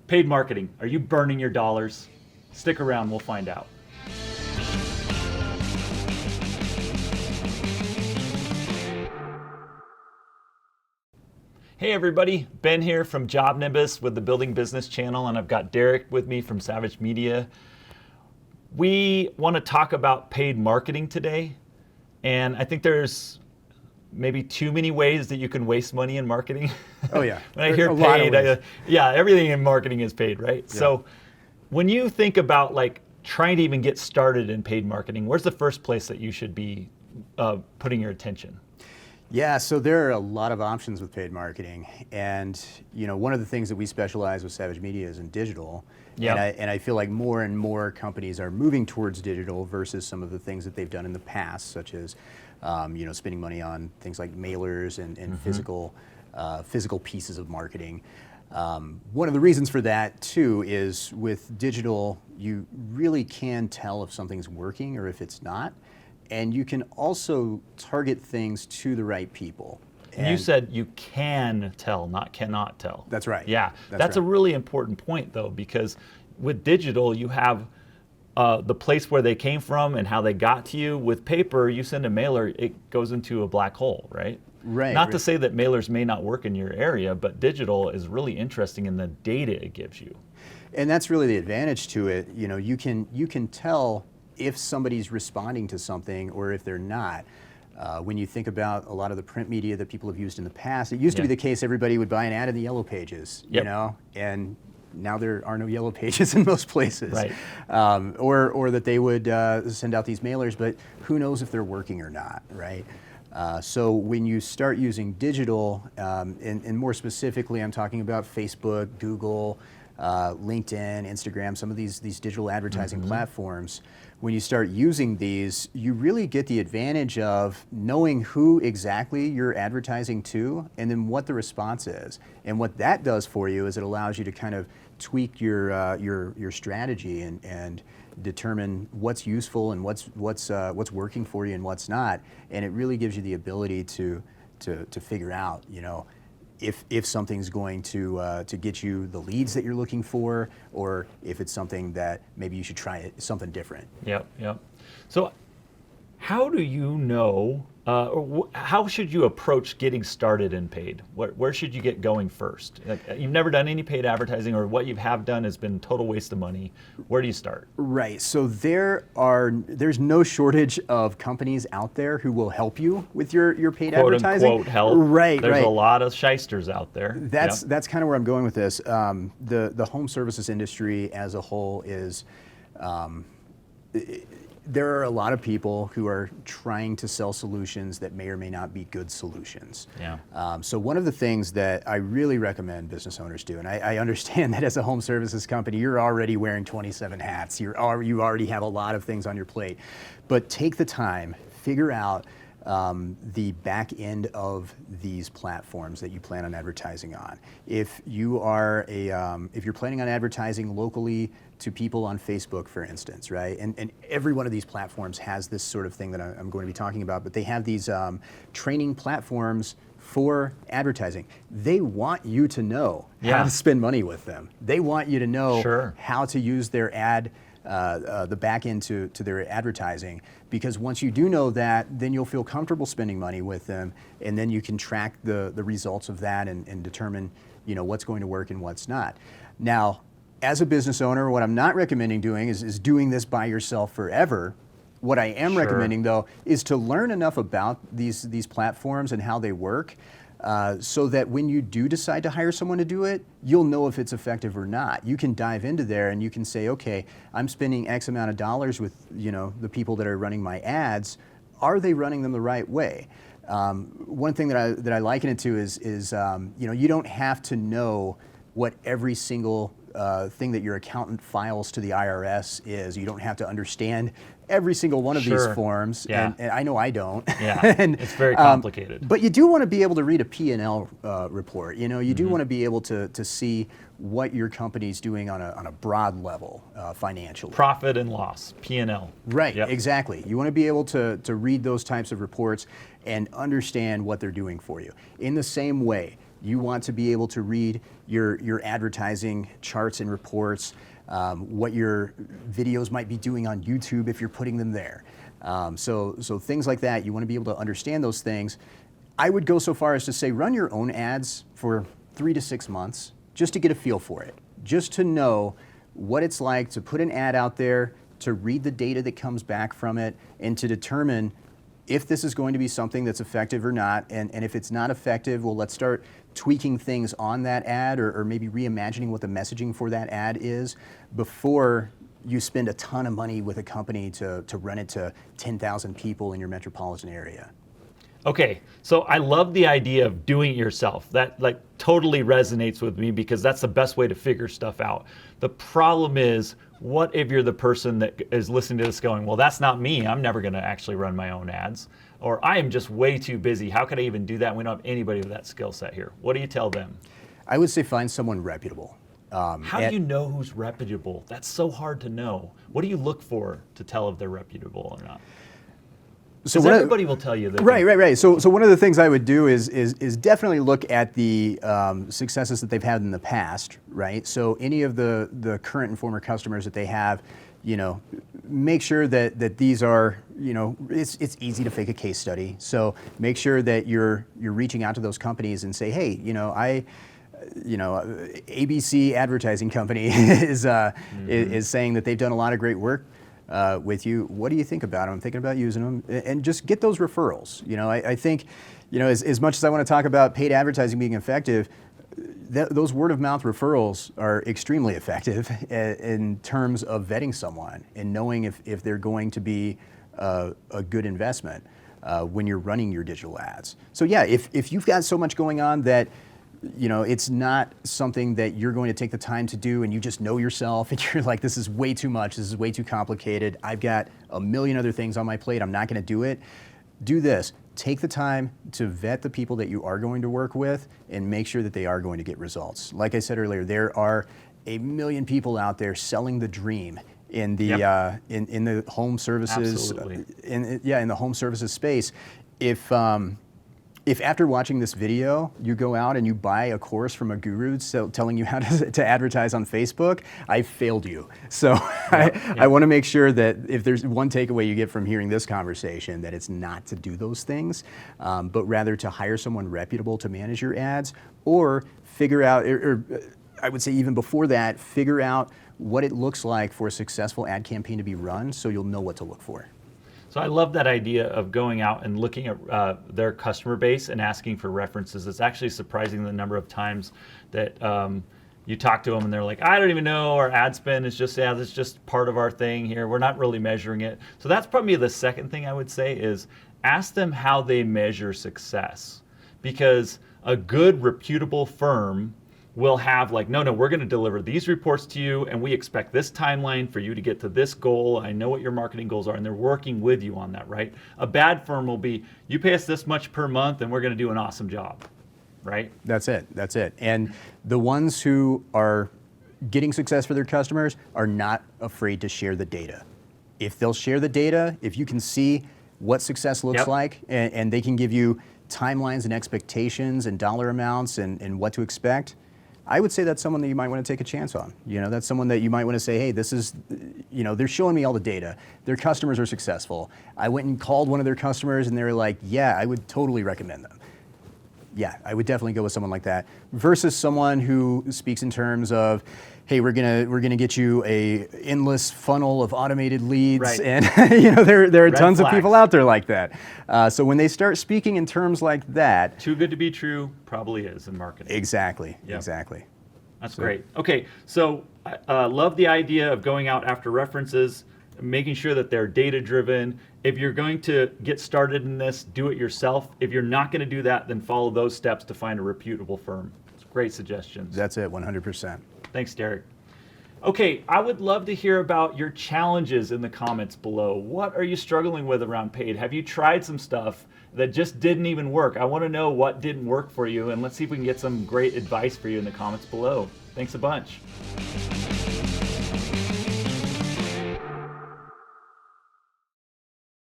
Paid marketing. Are you burning your dollars? Stick around, we'll find out. Hey everybody, Ben here from JobNimbus with the Building Business Channel, and I've got Derek with me from Savage Media. We want to talk about paid marketing today, and I think there's maybe too many ways that you can waste money in marketing. Oh yeah. When I hear paid, everything in marketing is paid, right? Yeah. So when you think about like trying to even get started in paid marketing, where's the first place that you should be putting your attention? Yeah, so there are a lot of options with paid marketing, and one of the things that we specialize with Savage Media is in digital. Yep. And I feel like more and more companies are moving towards digital versus some of the things that they've done in the past, such as spending money on things like mailers and physical pieces of marketing. One of the reasons for that too is with digital, you really can tell if something's working or if it's not. And you can also target things to the right people. And you said you can tell, not cannot tell. That's right. Yeah, that's right. A really important point though, because with digital, you have the place where they came from and how they got to you. With paper, you send a mailer, it goes into a black hole, right? Right. Not to say that mailers may not work in your area, but digital is really interesting in the data it gives you. And that's really the advantage to it. You can tell if somebody's responding to something or if they're not. When you think about a lot of the print media that people have used in the past, it used to be the case everybody would buy an ad in the yellow pages, and now there are no yellow pages in most places. Right. Or that they would send out these mailers, but who knows if they're working or not, right? So when you start using digital, and more specifically I'm talking about Facebook, Google, LinkedIn, Instagram, some of these digital advertising platforms, when you start using these, you really get the advantage of knowing who exactly you're advertising to and then what the response is. And what that does for you is it allows you to kind of tweak your strategy and determine what's useful and what's working for you and what's not. And it really gives you the ability to figure out, if something's going to get you the leads that you're looking for, or if it's something that maybe you should try something different. Yep. So how do you know, or how should you approach getting started in paid? Where should you get going first? Like, you've never done any paid advertising, or what you have done has been total waste of money. Where do you start? Right, so there's no shortage of companies out there who will help you with your paid advertising. Quote unquote help. Right, There's a lot of shysters out there. That's kind of where I'm going with this. The home services industry as a whole is, there are a lot of people who are trying to sell solutions that may or may not be good solutions. Yeah. So one of the things that I really recommend business owners do, and I understand that as a home services company, you're already wearing 27 hats. You already have a lot of things on your plate. But take the time, figure out the back end of these platforms that you plan on advertising on. If you are if you're planning on advertising locally to people on Facebook, for instance, right? And every one of these platforms has this sort of thing that I'm going to be talking about, but they have these training platforms for advertising. They want you to know how to spend money with them. They want you to know how to use their the back end to their advertising, because once you do know that, then you'll feel comfortable spending money with them, and then you can track the results of that and determine what's going to work and what's not. Now, as a business owner, what I'm not recommending doing is doing this by yourself forever. What I am recommending though is to learn enough about these platforms and how they work, so that when you do decide to hire someone to do it, you'll know if it's effective or not. You can dive into there and you can say, okay, I'm spending X amount of dollars with the people that are running my ads. Are they running them the right way? One thing that I liken it to is you don't have to know what every single thing that your accountant files to the IRS is. You don't have to understand every single one of these forms, and I know I don't. Yeah, and, it's very complicated. But you do want to be able to read a P&L report. You do want to be able to see what your company's doing on a broad level financially. Profit and loss, P&L. Right, exactly. You want to be able to read those types of reports and understand what they're doing for you. In the same way, You want to be able to read your advertising charts and reports, what your videos might be doing on YouTube if you're putting them there. So things like that, you want to be able to understand those things. I would go so far as to say run your own ads for 3 to 6 months just to get a feel for it, just to know what it's like to put an ad out there, to read the data that comes back from it, and to determine if this is going to be something that's effective or not. And if it's not effective, well, let's start tweaking things on that ad, or maybe reimagining what the messaging for that ad is before you spend a ton of money with a company to run it to 10,000 people in your metropolitan area. Okay, so I love the idea of doing it yourself. That like totally resonates with me because that's the best way to figure stuff out. The problem is, what if you're the person that is listening to this going, well, that's not me. I'm never going to actually run my own ads. Or I am just way too busy. How could I even do that? We don't have anybody with that skill set here. What do you tell them? I would say find someone reputable. How do you know who's reputable? That's so hard to know. What do you look for to tell if they're reputable or not? So everybody will tell you that. Right. So one of the things I would do is definitely look at the successes that they've had in the past, right? So any of the current and former customers that they have, make sure that these are, it's easy to fake a case study. So make sure that you're reaching out to those companies and say, hey, ABC advertising company is saying that they've done a lot of great work with you. What do you think about them? I'm thinking about using them, and just get those referrals. I think, as much as I want to talk about paid advertising being effective, those word of mouth referrals are extremely effective in terms of vetting someone and knowing if they're going to be a good investment when you're running your digital ads. So yeah, if you've got so much going on that it's not something that you're going to take the time to do and you just know yourself and you're like, this is way too much, this is way too complicated, I've got a million other things on my plate, I'm not going to do it. Do this. Take the time to vet the people that you are going to work with and make sure that they are going to get results. Like I said earlier, there are a million people out there selling the dream in the in the home services in the home services space. If after watching this video, you go out and you buy a course from a guru telling you how to advertise on Facebook, I failed you. So I want to make sure that if there's one takeaway you get from hearing this conversation, that it's not to do those things, but rather to hire someone reputable to manage your ads, or figure out, or I would say even before that, figure out what it looks like for a successful ad campaign to be run so you'll know what to look for. So I love that idea of going out and looking at their customer base and asking for references. It's actually surprising the number of times that you talk to them and they're like, I don't even know, our ad spend is just, that's just part of our thing here. We're not really measuring it. So that's probably the second thing I would say is ask them how they measure success. Because a good, reputable firm will have like, no, we're going to deliver these reports to you and we expect this timeline for you to get to this goal. I know what your marketing goals are, and they're working with you on that, right? A bad firm will be, you pay us this much per month and we're going to do an awesome job, right? That's it. And the ones who are getting success for their customers are not afraid to share the data. If they'll share the data, if you can see what success looks like, and they can give you timelines and expectations and dollar amounts and what to expect, I would say that's someone that you might want to take a chance on. That's someone that you might want to say, hey, this is, they're showing me all the data. Their customers are successful. I went and called one of their customers and they were like, yeah, I would totally recommend them. Yeah, I would definitely go with someone like that versus someone who speaks in terms of, hey, we're gonna get you a endless funnel of automated leads, right. And there are tons of people out there like that. So when they start speaking in terms like that, too good to be true probably is in marketing. Exactly. That's great. Okay, so I love the idea of going out after references, making sure that they're data driven. If you're going to get started in this, do it yourself. If you're not going to do that, then follow those steps to find a reputable firm. It's great suggestions. That's it, 100%. Thanks, Derek. Okay, I would love to hear about your challenges in the comments below. What are you struggling with around paid? Have you tried some stuff that just didn't even work? I want to know what didn't work for you, and let's see if we can get some great advice for you in the comments below. Thanks a bunch.